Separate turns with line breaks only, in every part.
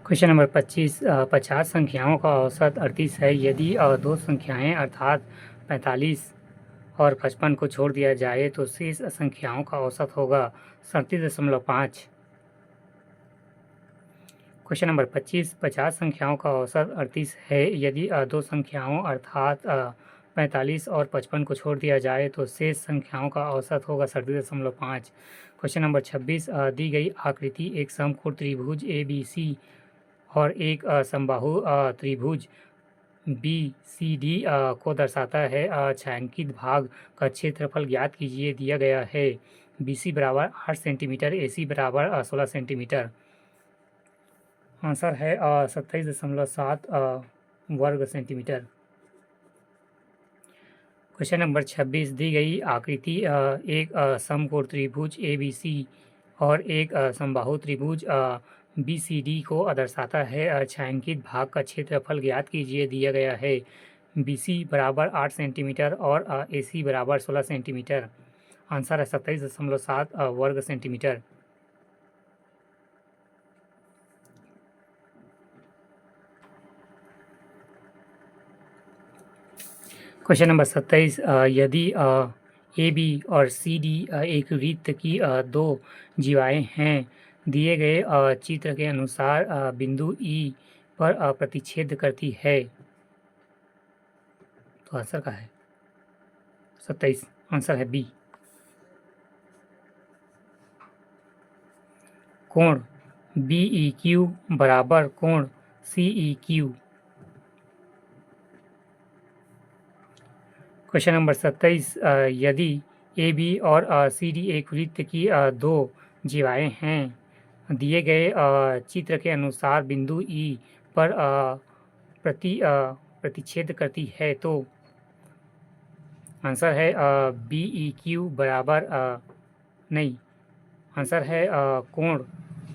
Question number 25 50 संख्याओं का औसत 38 है। यदि दो संख्याएं अर्थात 45 और 55 को छोड़ दिया जाए तो शेष संख्याओं का औसत होगा 37.5। क्वेश्चन नंबर 25 50 संख्याओं का औसत 38 है। यदि दो संख्याओं अर्थात 45 और 55 को छोड़ दिया जाए तो शेष संख्याओं का औसत होगा 37.5। क्वेश्चन नंबर 26 दी गई आकृति एक समकोण त्रिभुज ABC और एक समबाहु त्रिभुज BCD को दर्शाता है। छायांकित भाग का क्षेत्रफल ज्ञात कीजिए। दिया गया है BC बराबर 8 सेंटीमीटर, AC बराबर 16 सेंटीमीटर। आंसर है 27.7 वर्ग सेंटीमीटर। क्वेश्चन नंबर 26 दी गई आकृति एक समकोण त्रिभुज ABC और एक समबाहु त्रिभुज BCD को दर्शाता है। छायांकित भाग का क्षेत्रफल ज्ञात कीजिए। दिया गया है BC बराबर 8 सेंटीमीटर और AC बराबर 16 सेंटीमीटर। आंसर है 27.7 वर्ग सेंटीमीटर। क्वेश्चन नंबर 27 यदि AB और CD एक वृत्त की दो जीवाएं हैं, दिए गए चित्र के अनुसार बिंदु E पर प्रतिच्छेद करती है, तो आंसर का है 27। आंसर है बी। कोण BEQ बराबर कोण CEQ। क्वेश्चन नंबर 27 यदि AB और CD एक वृत्त की दो जीवाएं हैं, दिए गए चित्र के अनुसार बिंदु E पर प्रतिच्छेद करती है, तो आंसर है BEQ बराबर नहीं, आंसर है कोण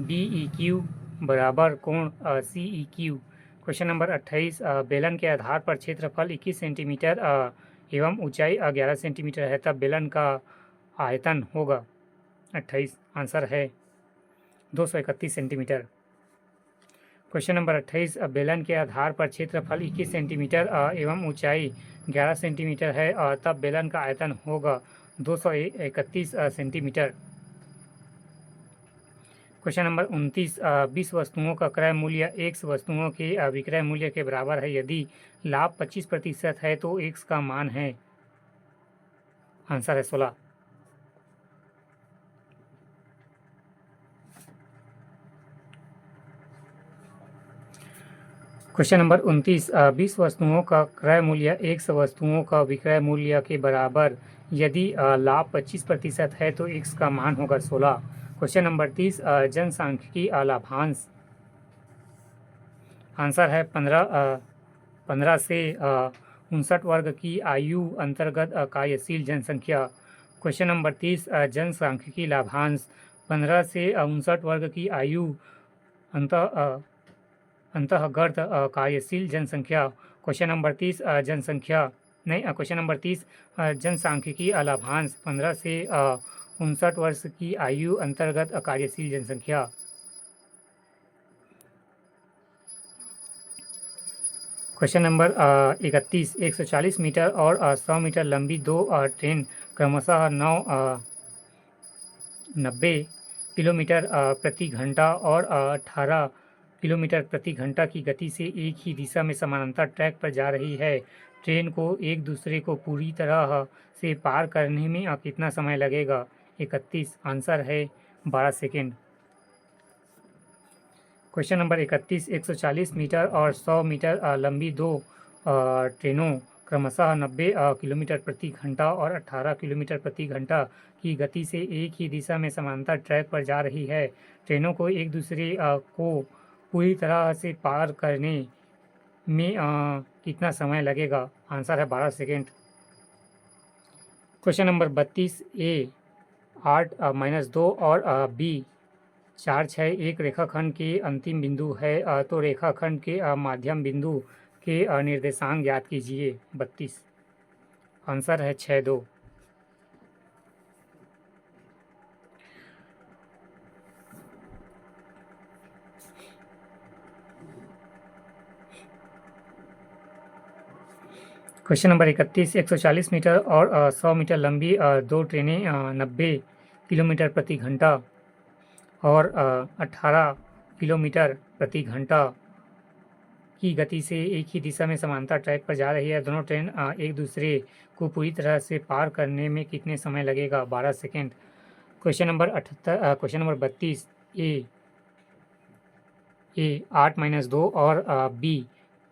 BEQ बराबर कोण CEQ। क्वेश्चन नंबर 28 बेलन के आधार पर क्षेत्रफल 21 सेंटीमीटर एवं ऊंचाई 11 सेंटीमीटर है, तब बेलन का आयतन होगा 28। आंसर है 231 सेंटीमीटर। क्वेश्चन नंबर 28 बेलन के आधार पर क्षेत्रफल 21 सेंटीमीटर एवं ऊंचाई 11 सेंटीमीटर है, तब बेलन का आयतन होगा 231 सेंटीमीटर। क्वेश्चन नंबर 29 20 वस्तुओं का क्रय मूल्य X वस्तुओं के विक्रय मूल्य के बराबर है। यदि लाभ 25% है तो X का मान है, आंसर है 16। क्वेश्चन नंबर 29 20 वस्तुओं का क्रय मूल्य X वस्तुओं का विक्रय मूल्य के बराबर। यदि लाभ 25% है तो X का मान होगा 16। क्वेश्चन नंबर 30 जनसांख्यिकी लाभांश। आंसर है 15 से 59 वर्ग की आयु अंतर्गत कार्यशील जनसंख्या। क्वेश्चन नंबर 30 जनसांख्यिकी लाभांश 15 से 59 वर्ग की आयु अंतर्गत कार्यशील जनसंख्या। क्वेश्चन नंबर 30 क्वेश्चन नंबर 30 जनसांख्यिकी लाभांश 15 से 59 वर्ष की आयु अंतर्गत कार्यशील जनसंख्या। क्वेश्चन नंबर 31 140 मीटर और 100 मीटर लंबी दो ट्रेन क्रमशः 90 किलोमीटर प्रति घंटा और 18 किलोमीटर प्रति घंटा की गति से एक ही दिशा में समानांतर ट्रैक पर जा रही है। ट्रेन को एक दूसरे को पूरी तरह से पार करने में कितना समय लगेगा? 31। आंसर है 12 सेकेंड। क्वेश्चन नंबर 31 140 मीटर और 100 मीटर लंबी दो ट्रेनों क्रमशः 90 किलोमीटर प्रति घंटा और 18 किलोमीटर प्रति घंटा की गति से एक ही दिशा में समानांतर ट्रैक पर जा रही है। ट्रेनों को एक दूसरे को पूरी तरह से पार करने में कितना समय लगेगा? आंसर है 12 सेकेंड। क्वेश्चन नंबर 32 A 8 -2 और B 4 6 एक रेखाखंड के अंतिम बिंदु है, तो रेखाखंड के माध्यम बिंदु के निर्देशांक ज्ञात कीजिए। 32। आंसर है 6 2। क्वेश्चन नंबर 31, 140 मीटर और 100 मीटर लंबी दो ट्रेनें 90 किलोमीटर प्रति घंटा और 18 किलोमीटर प्रति घंटा की गति से एक ही दिशा में समांतर ट्रैक पर जा रही है। दोनों ट्रेन एक दूसरे को पूरी तरह से पार करने में कितने समय लगेगा? 12 सेकेंड। क्वेश्चन नंबर 32, ए 8-2 और बी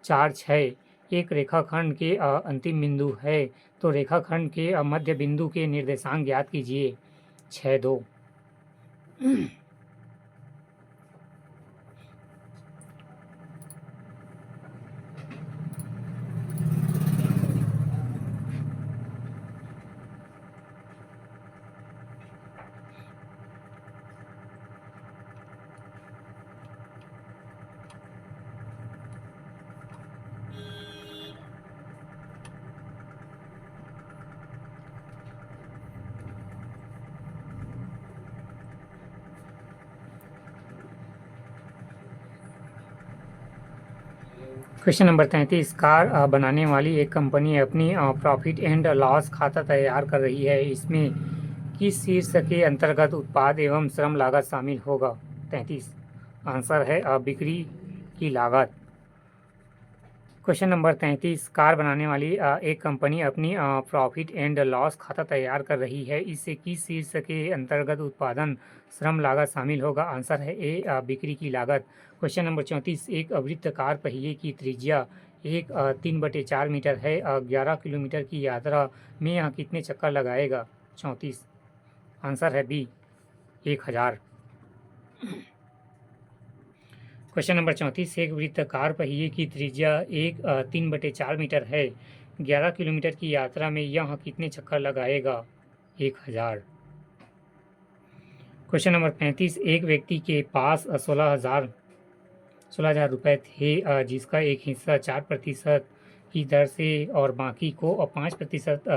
4-6 एक रेखाखंड के अंतिम बिंदु है, तो रेखाखंड के मध्य बिंदु के निर्देशांक ज्ञात कीजिए। 6-2। क्वेश्चन नंबर 33, कार बनाने वाली एक कंपनी अपनी प्रॉफिट एंड लॉस खाता तैयार कर रही है। इसमें किस शीर्ष के अंतर्गत उत्पाद एवं श्रम लागत शामिल होगा? 33। आंसर है बिक्री की लागत। क्वेश्चन नंबर 33, कार बनाने वाली एक कंपनी अपनी प्रॉफिट एंड लॉस खाता तैयार कर रही है। इससे किस शीर्ष के अंतर्गत उत्पादन श्रम लागत शामिल होगा? आंसर है ए बिक्री की लागत। क्वेश्चन नंबर 34, एक वृत्ताकार पहिए की त्रिज्या 3/4 मीटर है। 11 किलोमीटर की यात्रा में यह कितने चक्कर लगाएगा? 34। आंसर है बी 1000। क्वेश्चन नंबर 34, एक वृत्ताकार पहिए की त्रिज्या 3/4 मीटर है। 11 किलोमीटर की यात्रा में यह कितने चक्कर लगाएगा? 1000। क्वेश्चन नंबर 35, एक व्यक्ति के पास 16,000 रुपये थे, जिसका एक हिस्सा 4% की दर से और बाकी को 5%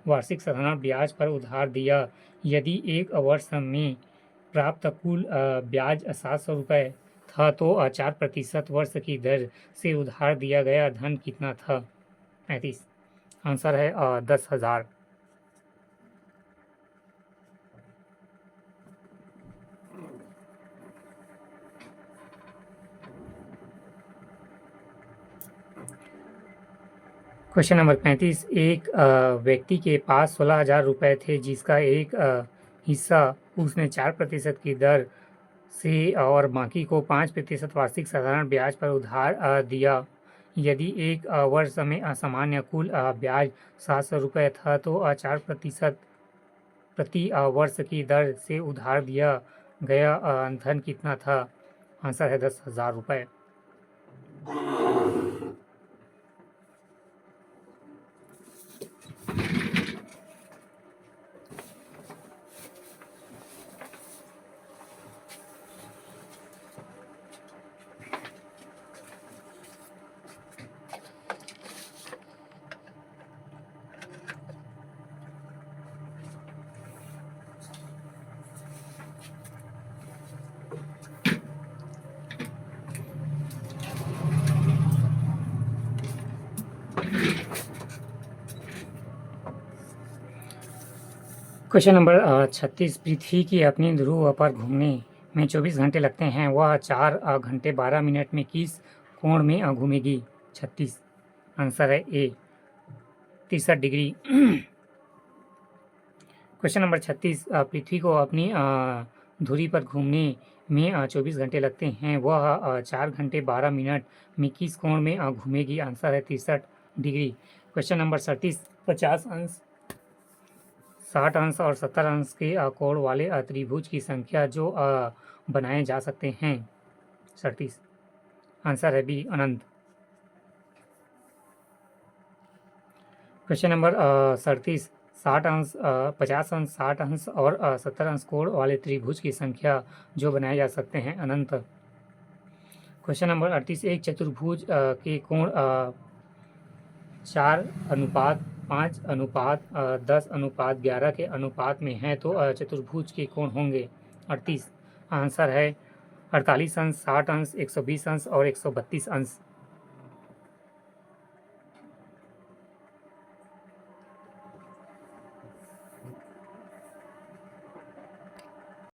वार्षिक साधारण ब्याज पर उधार दिया। यदि एक वर्ष में प्राप्त कुल ब्याज 700 रुपये था, तो 4% वर्ष की दर से उधार दिया गया धन कितना था? 35। आंसर है 10,000। क्वेश्चन नंबर 35, एक व्यक्ति के पास 16,000 रुपये थे, जिसका एक हिस्सा उसने 4% की दर से और बाकी को 5% वार्षिक साधारण ब्याज पर उधार दिया। यदि एक वर्ष में असामान्य कुल ब्याज 700 रुपये था, तो 4% प्रति वर्ष की दर से उधार दिया गया धन कितना था? आंसर है 10,000 रुपये। क्वेश्चन नंबर 36, पृथ्वी की अपनी ध्रुव पर घूमने में 24 घंटे लगते हैं, वह 4 घंटे 12 मिनट में किस कोण में घूमेगी? 36। आंसर है ए 63 डिग्री। क्वेश्चन नंबर 36, पृथ्वी को अपनी धुरी पर घूमने में 24 घंटे लगते हैं, वह 4 घंटे 12 मिनट में किस कोण में घूमेगी? आंसर है 63 डिग्री। क्वेश्चन नंबर 37, 50 अंश 60 अंश और 70 अंश के कोण वाले त्रिभुज की संख्या जो बनाए जा सकते हैं? 37। आंसर है बी अनंत। क्वेश्चन नंबर 37, 60 अंश 50 अंश 60 अंश और 70 अंश कोण वाले त्रिभुज की संख्या जो बनाए जा सकते हैं? अनंत। क्वेश्चन नंबर 38, एक चतुर्भुज के कोण 4:5:10:11 के अनुपात में है, तो चतुर्भुज के कोण होंगे 38। आंसर है 48 अंश 60 अंश 120 अंश और 132 अंश।